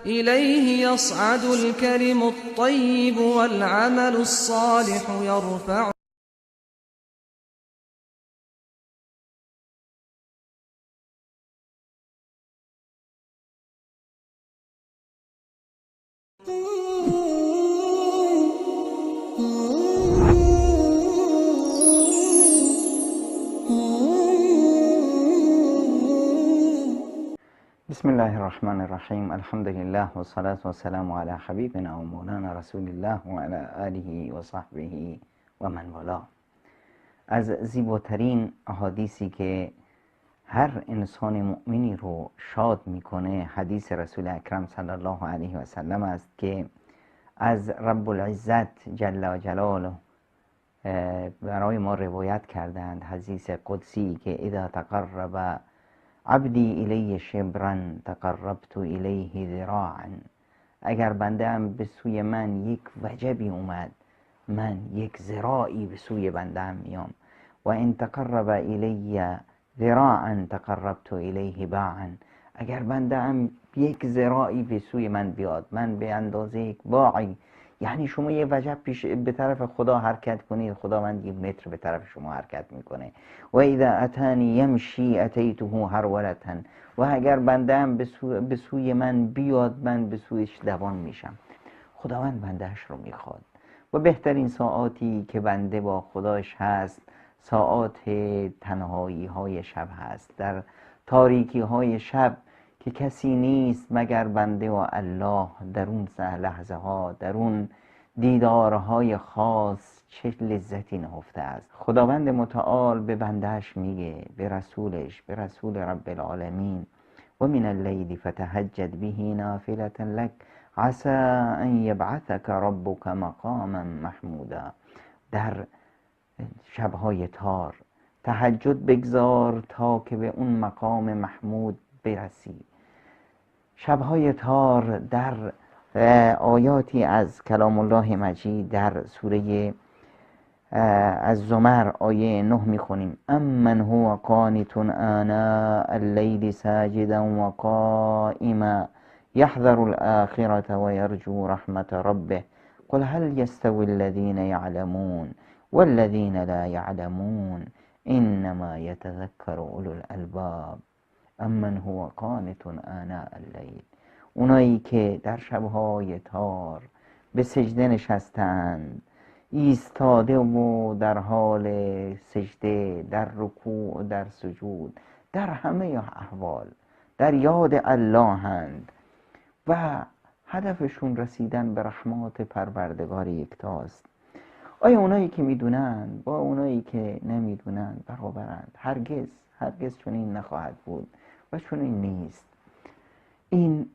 إليه يصعد الكلم الطيب والعمل الصالح يرفعه. بسم الله الرحمن الرحیم. الحمد لله و صلاة و سلام علی حبیبنا و مولانا رسول الله و علی آله و صحبه و من والا. از زیباترین احادیثی که هر انسان مؤمنی رو شاد میکنه حدیث رسول اکرم صلی الله علیه و سلم است که از رب العزت جل جلاله برای ما روایت کردند. حدیث قدسی که اذا تقرب عبدی الی شبرا تقربت الیه ذراعا، اگر بنده ام به سوی من یک وجبی اومد، من یک ذراعی به سوی بنده ام میام. و ان تقرب الی ذراعا تقربت الیه باعا، اگر بنده ام یک ذراعی به سوی من بیاد، من به اندازه یک باعی، یعنی شما یه وجب پیش به طرف خدا حرکت کنید، خداوند 1 متر به طرف شما حرکت میکنه. و اذا اتانی یمشی اتیته هرولتا، و اگر بنده ام به سوی من بیاد، من به سویش دوان میشم. خداوند بندهش رو میخواد. و بهترین ساعاتی که بنده با خداش هست ساعات تنهایی های شب هست، در تاریکی های شب که کسی نیست مگر بنده و الله. در اون لحظه ها، در اون دیدارهای خاص چه لذتی نهفته است. خداوند متعال به بندهش میگه، به رسولش، به رسول رب العالمین: و من اللیل فتهجد به نافلة لک عسى ان یبعثک ربک مقاما محمودا. در شبهای تار تهجد بگذار تا که به اون مقام محمود برسی. شبهای تار در آیاتی از کلام الله مجید در سوره از زمر آیه 9 میخونیم: امن هو قانت آناء اللیل ساجدا و قائما یحذر الآخرة و یرجو رحمت ربه قل هل یستوی الذین یعلمون والذین لا یعلمون انما یتذکر اولو الالباب. امن هو قانت آناء اللیل، اونایی که در شبهای تار به سجده نشستند، ایستاده و در حال سجده، در رکوع، در سجود، در همه احوال در یاد الله هند و هدفشون رسیدن به رحمات پروردگار یکتاست. آیا اونایی که میدونند با اونایی که نمیدونند برابرند؟ هرگز هرگز چنین نخواهد بود و چنین نیست. این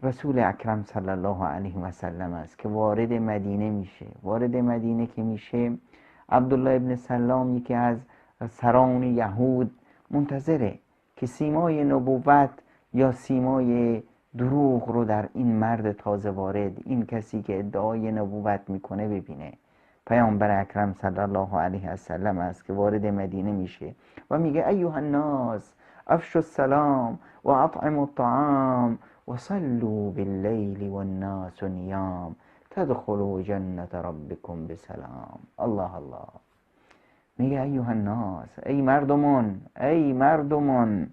رسول اکرم صلی الله علیه و سلم است که وارد مدینه میشه. وارد مدینه که میشه، عبدالله ابن سلام یکی از سران یهود منتظره که سیمای نبوت یا سیمای دروغ رو در این مرد تازه وارد، این کسی که ادعای نبوت میکنه ببینه. پیامبر اکرم صلی الله علیه و سلم است که وارد مدینه میشه و میگه: ایها الناس افشوا السلام و اطعموا الطعام و صلوا باللیل و الناس نیام تدخلوا جنت ربکم بسلام. الله الله. میگه ایها الناس، ای مردمان، ای مردمان،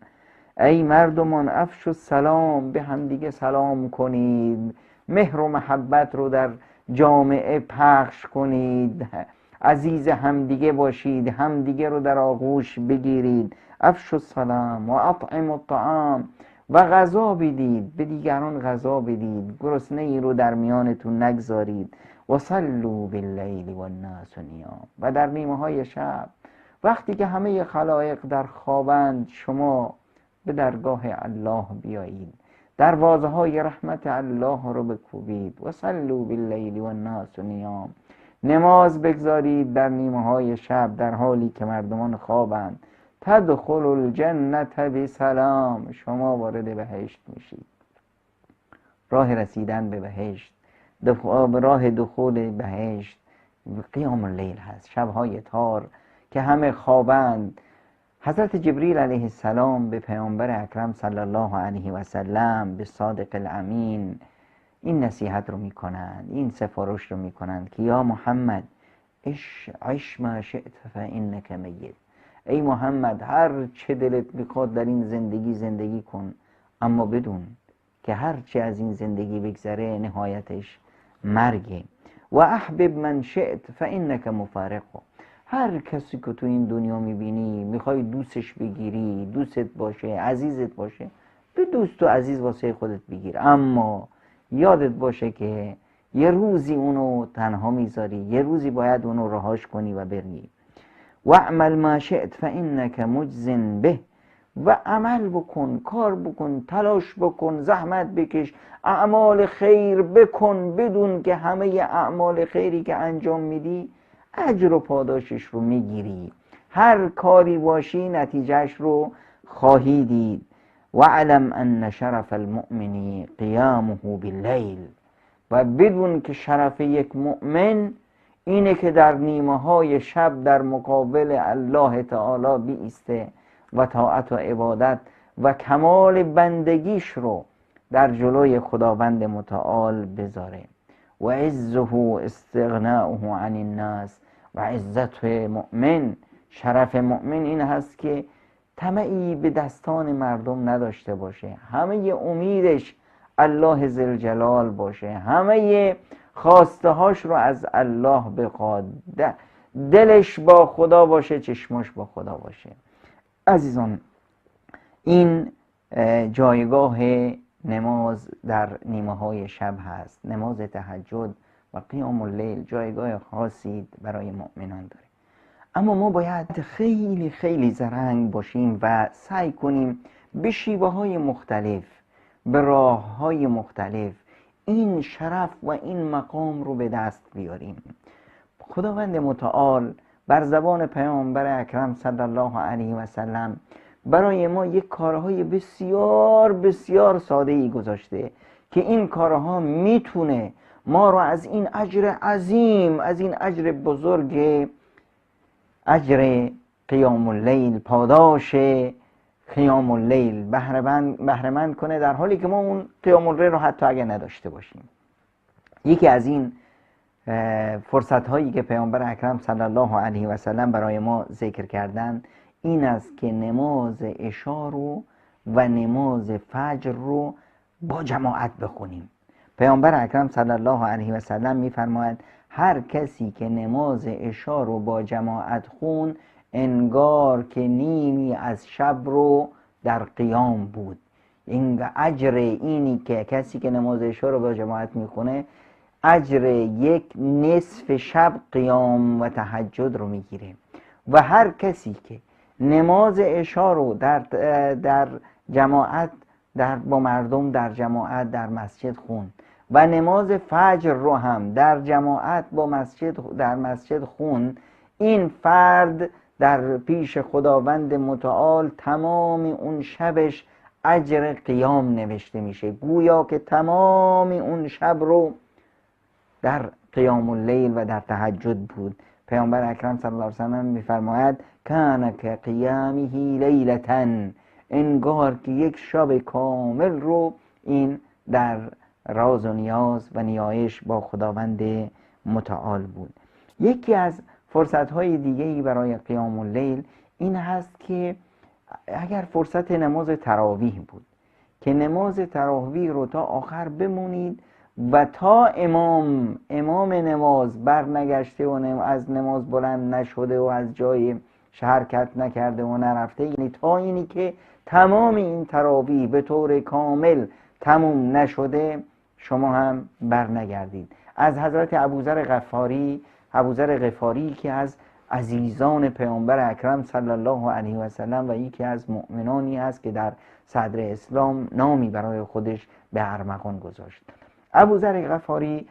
ای مردمان، افشوا السلام، به همدیگه سلام کنید، مهر و محبت رو در جامعه پخش کنید، عزیز همدیگه باشید، همدیگه رو در آغوش بگیرید. افشوا السلام و اطعموا الطعام، و غذا بدید، به دیگران غذا بدید، گرسنه ای رو در میانتون نگذارید. و صلوا باللیل و الناس نیام، و در نیمه های شب وقتی که همه خلایق در خوابند، شما به درگاه الله بیایید، دروازه های رحمت الله رو بکوبید. و صلوا باللیل و الناس نیام، نماز بگذارید در نیمه های شب در حالی که مردمان خوابند. تدخلوا الجنت بسلام، شما وارد بهشت میشید. راه رسیدن به بهشت، راه دخول بهشت قیام اللیل هست، شبهای تار که همه خوابند. حضرت جبریل علیه السلام به پیامبر اکرم صلی الله علیه و سلم، به صادق الامین این نصیحت رو میکنند، این سفارش رو میکنند که یا محمد عش ما شئت فانک میت. ای محمد هر چه دلت میخواد در این زندگی کن، اما بدون که هر چه از این زندگی بگذره نهایتش مرگه. و احبب من شئت فانک مفارق. هر کسی که تو این دنیا میبینی میخوای دوستش بگیری، دوستت باشه، عزیزت باشه، به دوست و عزیز واسه خودت بگیر، اما یادت باشه که یه روزی اونو تنها میذاری، یه روزی باید اونو رهاش کنی و بری. و اعمل ما شئت فانک مجز به. و عمل بکن، کار بکن، تلاش بکن، زحمت بکش، اعمال خیر بکن، بدون که همه اعمال خیری که انجام میدی اجر و پاداشش رو میگیری. هر کاری باشی نتیجهش رو خواهی دید. و علم ان شرف المؤمن قیامه باللیل. و بدون که شرف یک مؤمن اینه که در نیمه های شب در مقابل الله تعالی بیسته و طاعت و عبادت و کمال بندگیش رو در جلوی خداوند متعال بذاره. و عزه استغناؤه عن الناس. و عزت مؤمن، شرف مؤمن این هست که طمعی به دستان مردم نداشته باشه، همه امیدش الله ذوالجلال باشه، همه خواسته هاش رو از الله بخواد، دلش با خدا باشه، چشماش با خدا باشه. عزیزان، این جایگاه نماز در نیمه های شب هست. نماز تهجد و قیام اللیل جایگاه خاصی برای مؤمنان داره. اما ما باید خیلی خیلی زرنگ باشیم و سعی کنیم به شیوه های مختلف، به راه های مختلف این شرف و این مقام رو به دست بیاریم. خداوند متعال بر زبان پیامبر اکرم صلی الله علیه و سلم برای ما یک کارهای بسیار بسیار ساده ای گذاشته که این کارها میتونه ما رو از این اجر عظیم، از این اجر بزرگ، اجر قیام اللیل، پاداش قیام اللیل بهره مند کنه، در حالی که ما اون قیام اللیل رو حتی اگه نداشته باشیم. یکی از این فرصت هایی که پیامبر اکرم صلی الله علیه و سلم برای ما ذکر کردن این است که نماز عشا رو و نماز فجر رو با جماعت بخونیم. پیامبر اکرم صلی الله علیه و سلم میفرماید هر کسی که نماز عشا رو با جماعت خون انگار که نیمی از شب رو در قیام بود. این اجر اینی که کسی که نماز عشا رو با جماعت میخونه اجر یک نصف شب قیام و تهجد رو میگیره. و هر کسی که نماز عشا رو در جماعت با مردم در جماعت در مسجد خون و نماز فجر رو هم در جماعت در مسجد خون، این فرد در پیش خداوند متعال تمام اون شبش اجر قیام نوشته میشه، گویا که تمام اون شب رو در قیام اللیل و در تهجد بود. پیامبر اکرم صلی الله علیه و سلم میفرماید کان کقیامه لیلة، انگار که یک شب کامل رو این در راز و نیاز و نیایش با خداوند متعال بود. یکی از فرصت‌های دیگه‌ای برای قیام اللیل این هست که اگر فرصت نماز تراویح بود که نماز تراویح رو تا آخر بمونید و تا امام نماز برنگشته و از نماز بلند نشده و از جای حرکت نکرده و نرفته، یعنی تا اینی که تمام این تراویح به طور کامل تموم نشده شما هم برنگردید. از حضرت ابوذر غفاری که از عزیزان پیامبر اکرم صلی الله علیه و سلم و یکی از مؤمنانی است که در صدر اسلام نامی برای خودش به ارمغان گذاشت. ابوذر غفاری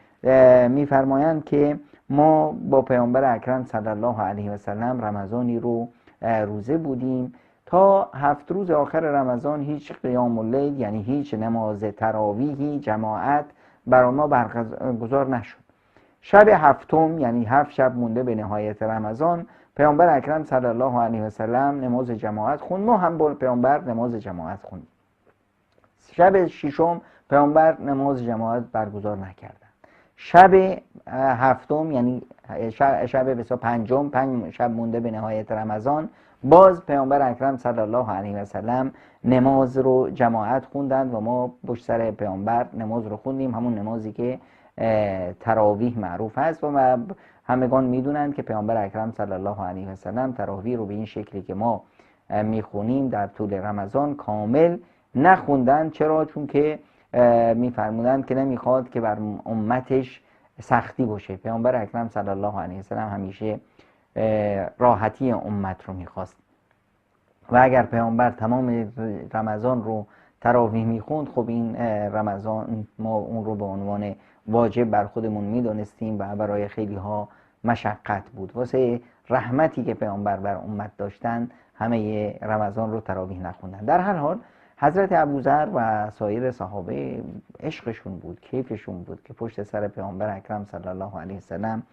میفرمایند که ما با پیامبر اکرم صلی الله علیه و سلم رمضانی رو روزه بودیم، تا 7 روز آخر رمضان هیچ قیام اللیل یعنی هیچ نماز تراویحی جماعت برای ما برگزار نشد. شب هفتم یعنی 7 شب مونده به نهایت رمضان پیامبر اکرم صلی الله علیه و سلم نماز جماعت خوند، ما هم با پیامبر نماز جماعت خوندیم. شب ششم پیامبر نماز جماعت برگزار نکردند. شب هفتم یعنی شب بسیار پنجم، 5 شب مونده به نهایت رمضان، باز پیامبر اکرم صلی الله علیه و سلم نماز رو جماعت خوندند و ما پشت سر پیامبر نماز رو خوندیم، همون نمازی که تراویح معروف هست و همگان میدونند که پیامبر اکرم صلی الله علیه و سلم تراویح رو به این شکلی که ما میخونیم در طول رمضان کامل نخوندن. چرا؟ چون که میفرمودند که نمیخواد که بر امتش سختی باشه. پیامبر اکرم صلی الله علیه و سلم همیشه راحتی امت رو میخواست و اگر پیامبر تمام رمضان رو تراویح میخوند، خب این رمضان ما اون رو به عنوان واجب بر خودمون میدونستیم و برای خیلی ها مشقت بود. واسه رحمتی که پیامبر بر امت داشتن همه رمضان رو تراویح نخوندن. در هر حال حضرت ابوذر و سایر صحابه عشقشون بود، کیفشون بود که پشت سر پیامبر اکرم صلی الله علیه وسلم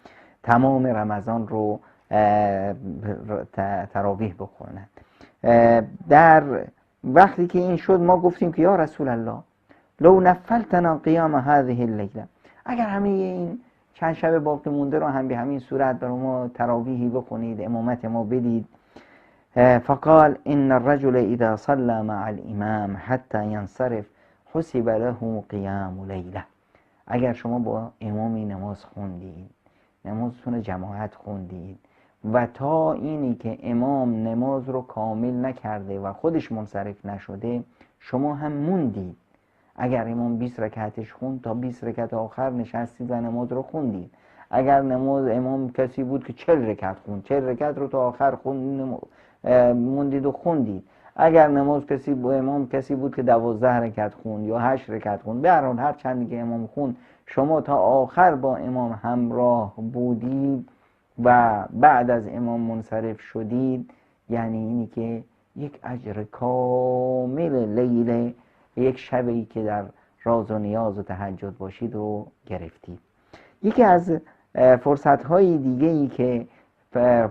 تمام رمضان رو تراویح بخونند. در وقتی که این شد ما گفتیم که یا رسول الله لو نفلتنا قیام هذه اللیله، اگر همه این چند شب باقی مونده رو هم به همین صورت برای ما تراویحی بخونید، امامت ما بدید. فقال ان الرجل اذا صلى مع الامام حتى ينصرف حسب له قیام لیله. اگر شما با امامی نماز خوندید، نمازتون جماعت خوندید و تا اینی که امام نماز رو کامل نکرده و خودش منصرف نشده شما هم موندید، اگر امام 20 رکعتش خوند تا 20 رکعت آخر نشستید و نماز رو خوندید. اگر نماز امام کسی بود که 40 رکعت خوند، 40 رکعت رو تا آخر موندید و خوندید. اگر نماز امام کسی بود که 12 رکعت خوند یا 8 رکعت خوند، به هر حال هر چندی که امام خوند شما تا آخر با امام همراه بودید و بعد از امام منصرف شدید، یعنی اینی که یک اجر کامل لیله، یک شبی که در راز و نیاز و تهجد باشید رو گرفتید. یکی از فرصت‌های دیگه‌ای که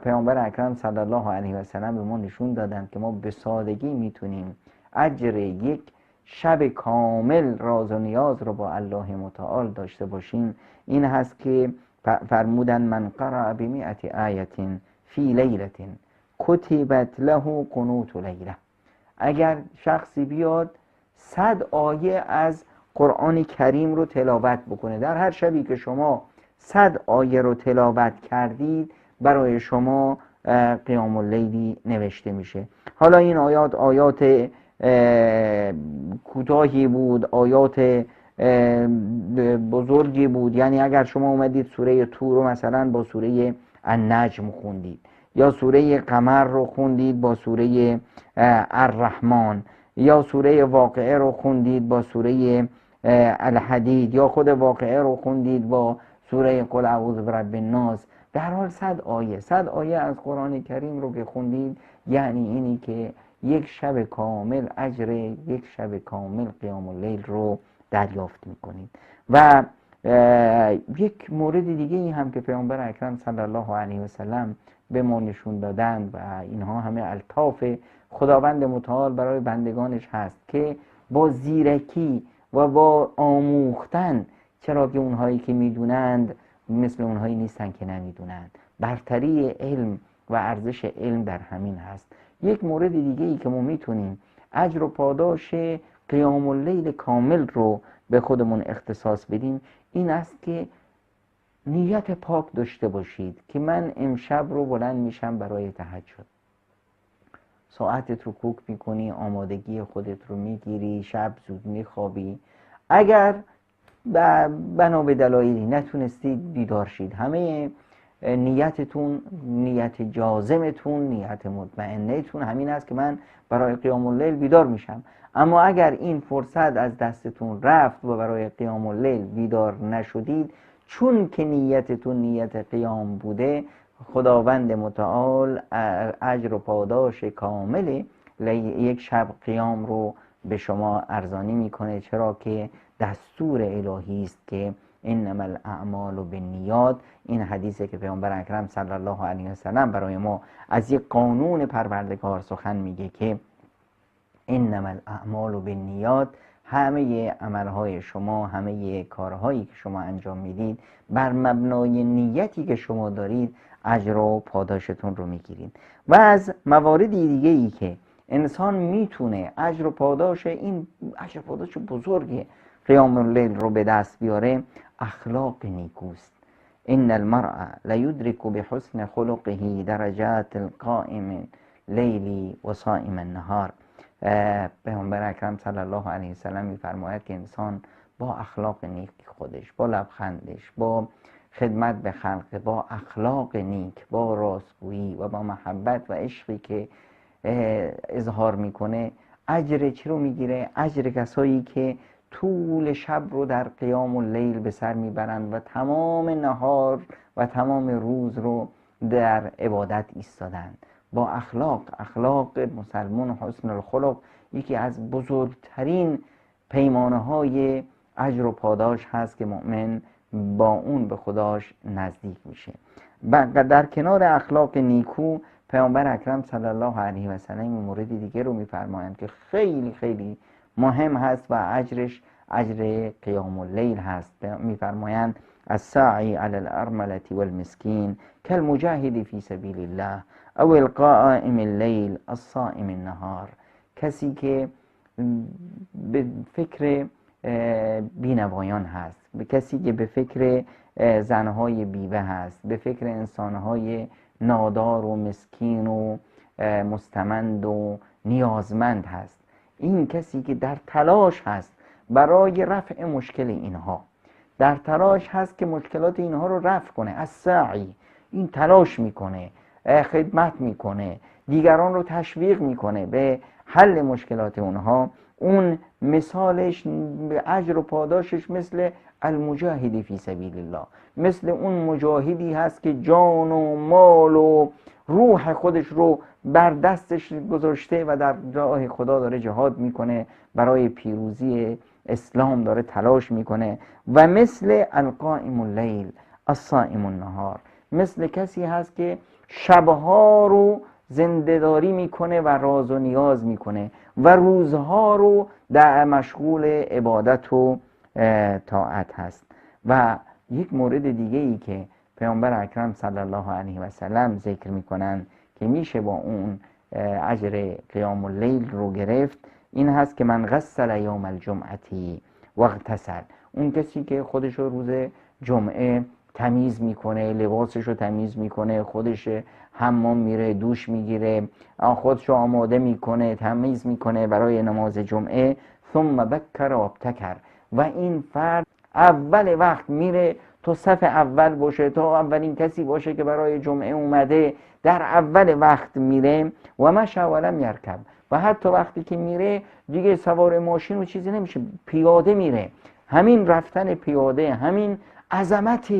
پیامبر اکرم صلی الله علیه و سلم به ما نشون دادن که ما به سادگی میتونیم اجر یک شب کامل راز و نیاز رو با الله متعال داشته باشیم، این هست که فرمودن من قرأ بمئة آیة فی لیلة کتبت له قنوت لیله. اگر شخصی بیاد 100 آیه از قرآن کریم رو تلاوت بکنه، در هر شبی که شما 100 آیه رو تلاوت کردید برای شما قیام اللیلی نوشته میشه. حالا این آیات کوتاهی بود، آیات بزرگی بود. یعنی اگر شما اومدید سوره طور رو مثلا با سوره النجم خوندید، یا سوره قمر رو خوندید با سوره الرحمن، یا سوره واقعه رو خوندید با سوره الحدید، یا خود واقعه رو خوندید با سوره قل اعوذ برب الناس، به هر حال 100 آیه از قرآن کریم رو که خوندید، یعنی اینی که یک شب کامل اجر یک شب کامل قیام اللیل رو دریافت میکنید. و یک مورد دیگه ای هم که پیامبر اکرم صلی الله علیه و سلم به ما نشون دادن و اینها همه الطاف خداوند متعال برای بندگانش هست که با زیرکی و با آموختن، چرا که اونهایی که میدونند مثل اونهایی نیستن که نمیدونند، برتری علم و ارزش علم در همین هست. یک مورد دیگه ای که ما میتونیم اجر و پاداش قیام اللیل کامل رو به خودمون اختصاص بدیم این است که نیت پاک داشته باشید که من امشب رو بلند میشم برای تهجد. ساعتت رو کوک میکنی، آمادگی خودت رو میگیری، شب زود میخوابی. اگر بنا به دلایلی نتونستید بیدار شید، همه نیتتون، نیت جازمتون، نیت مطمئنتون همین است که من برای قیام اللیل بیدار میشم. اما اگر این فرصت از دستتون رفت و برای قیام اللیل بیدار نشدید، چون که نیتتون نیت قیام بوده، خداوند متعال اجر و پاداش کامل یک شب قیام رو به شما ارزانی میکنه، چرا که دستور الهی است که انما الاعمال بالنیات. این حدیثی که پیامبر اکرم صلی الله علیه و سلم برای ما از یک قانون پروردگار سخن میگه که انما الاعمال بالنیات همه عملهای شما، همه کارهایی که شما انجام میدید بر مبنای نیتی که شما دارید اجر و پاداشتون رو میگیرید. و از مواردی دیگه ای که انسان میتونه اجر و پاداش، این اجر و پاداش بزرگه، قیام اللیل رو به دست بیاره، اخلاق نیکوست. ان المرء لیدرک بحسن خلقه درجات القائم لیلی و صائم النهار. پیامبر اکرم صلی الله علیه و سلم میفرماید که انسان با اخلاق نیک خودش، با لبخندش، با خدمت به خلق، با اخلاق نیک، با راستگویی و با محبت و عشقی که اظهار میکنه، اجر چی رو میگیره؟ اجر کسایی که طول شب رو در قیام اللیل به سر میبرند و تمام نهار و تمام روز رو در عبادت ایستادند. با اخلاق مسلمان، حسن الخلق یکی از بزرگترین پیمانه های اجر و پاداش هست که مؤمن با اون به خداش نزدیک میشه. در کنار اخلاق نیکو، پیامبر اکرم صلی الله علیه و سلم مورد دیگه رو میفرمایند که خیلی خیلی مهم هست و اجرش اجر قیام اللیل هست. میفرمایند الساعی علی الارمله والمسکین کالمجاهد فی سبیل الله او القائم اللیل الصائم النهار. کسی که به فکر بینوایان هست، به کسی که به فکر زنهای بیوه هست، به فکر انسانهای نادار و مسکین و مستمند و نیازمند هست، این کسی که در تلاش هست برای رفع مشکل اینها، در تلاش هست که مشکلات اینها رو رفع کنه، از سعی، این تلاش میکنه، خدمت میکنه، دیگران رو تشویق میکنه به حل مشکلات اونها، اون مثالش به اجر و پاداشش مثل المجاهد فی سبیل الله، مثل اون مجاهدی هست که جان و مال و روح خودش رو بر دستش گذاشته و در راه خدا داره جهاد میکنه، برای پیروزی اسلام داره تلاش میکنه. و مثل القائم اللیل الصائم النهار، مثل کسی هست که شبها رو زنده‌داری میکنه و راز و نیاز میکنه و روزها رو در مشغول عبادت و طاعت هست. و یک مورد دیگه ای که پیامبر اکرم صلی الله علیه و سلم ذکر میکنن که میشه با اون اجر قیام اللیل رو گرفت، این هست که من غسل یوم الجمعتی و اغتسل. اون کسی که خودش رو روز جمعه تمیز میکنه، لباسش رو تمیز میکنه، خودش حمام میره، دوش میگیره، خودش رو آماده میکنه، تمیز میکنه برای نماز جمعه، ثم بکر و ابتکر، و این فرد اول وقت میره تا صف اول باشه، تا اولین کسی باشه که برای جمعه اومده، در اول وقت میره و مشى ولم یرکب، و حتی وقتی که میره دیگه سوار ماشین و چیزی نمیشه، پیاده میره. همین رفتن پیاده، همین عظمت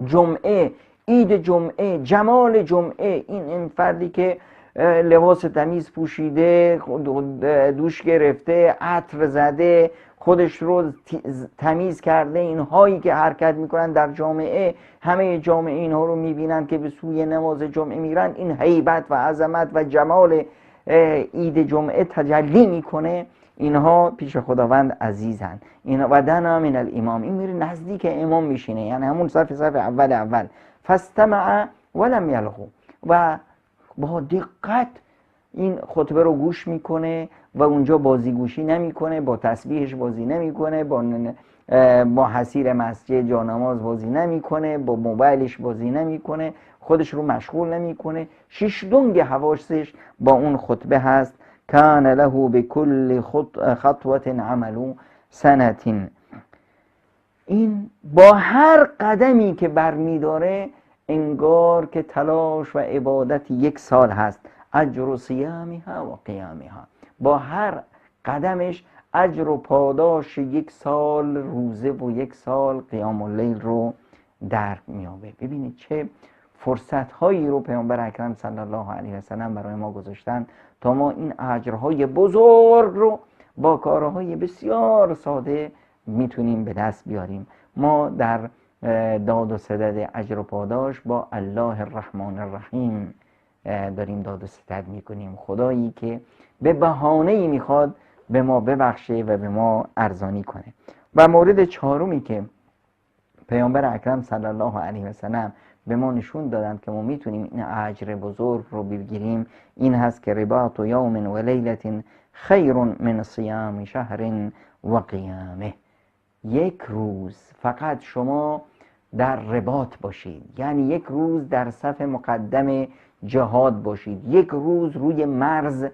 جمعه، عید جمعه، جمال جمعه، این فردی که لباس تمیز پوشیده، دوش گرفته، عطر زده، خودش رو تمیز کرده، اینهایی که حرکت میکنن در جامعه، همه جامعه اینها رو میبینن که به سوی نماز جمعه میرن، این هیبت و عظمت و جمال عید جمعه تجلی میکنه، اینها پیش خداوند عزیزن. این و دنا من الامام، این میره نزدیک امام میشینه، یعنی همون صف اول فاستمع ولم یلغو، و با دقت این خطبه رو گوش میکنه و اونجا بازیگوشی نمیکنه، با تسبیحش بازی نمیکنه، با حسیر مسجد جانماز بازی نمیکنه، با موبایلش بازی نمیکنه، خودش رو مشغول نمیکنه، شش دنگ حواسش با اون خطبه هست. کان له بكل خطوه عمل سنه، این با هر قدمی که برمیداره انگار که تلاش و عبادت یک سال هست، اجر صیامها و قیامها، با هر قدمش اجر و پاداش یک سال روزه و یک سال قیام اللیل رو در میابه. ببینید چه فرصت هایی رو پیامبر اکرم صلی الله علیه و سلم برای ما گذاشتن تا ما این اجرهای بزرگ رو با کارهای بسیار ساده میتونیم به دست بیاریم. ما در داد و ستد اجر و پاداش با الله الرحمن الرحیم داریم داد و ستد میکنیم، خدایی که به بهانه‌ای میخواد به ما ببخشه و به ما ارزانی کنه. و مورد چهارمی که پیامبر اکرم صلی الله علیه و سلم به ما نشون دادند که ما میتونیم این اجر بزرگ رو بگیریم، این هست که رباط یوم و لیلت خیر من صیام شهر و قیامه. یک روز فقط شما در رباط باشید، یعنی یک روز در صف مقدم جهاد باشید، یک روز روی مرز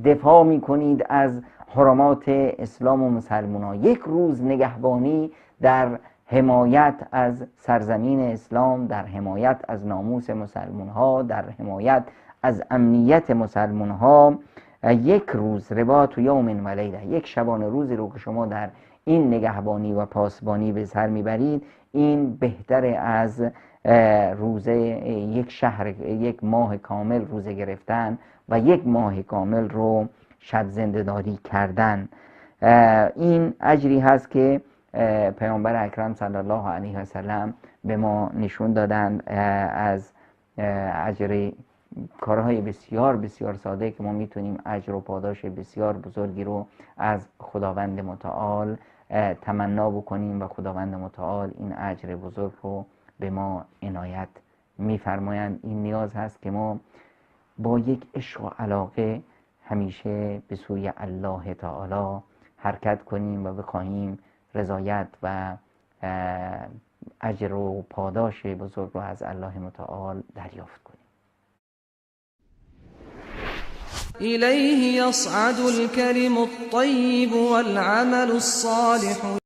دفاع میکنید از حرمات اسلام و مسلمان ها، یک روز نگهبانی در حمایت از سرزمین اسلام، در حمایت از ناموس مسلمان ها، در حمایت از امنیت مسلمان ها. یک روز رباط یوم و لیله، یک شبانه روزی رو که شما در این نگهبانی و پاسبانی به سر میبرید، این بهتر از روزه یک شهر، یک ماه کامل روزه گرفتن و یک ماه کامل رو شب زنده‌داری کردن. این اجری هست که پیامبر اکرم صلی الله علیه و سلم به ما نشون دادن از اجر کارهای بسیار بسیار ساده که ما میتونیم اجر و پاداش بسیار بزرگی رو از خداوند متعال تمنا بکنیم و خداوند متعال این اجر بزرگ رو به ما عنایت میفرمایند. این نیاز هست که ما با یک عشق و علاقه همیشه به سوی الله تعالی حرکت کنیم و بخواهیم رضایت و اجر و پاداش بزرگ رو از الله متعال دریافت کنیم. إليه يصعد الكلم الطيب والعمل الصالح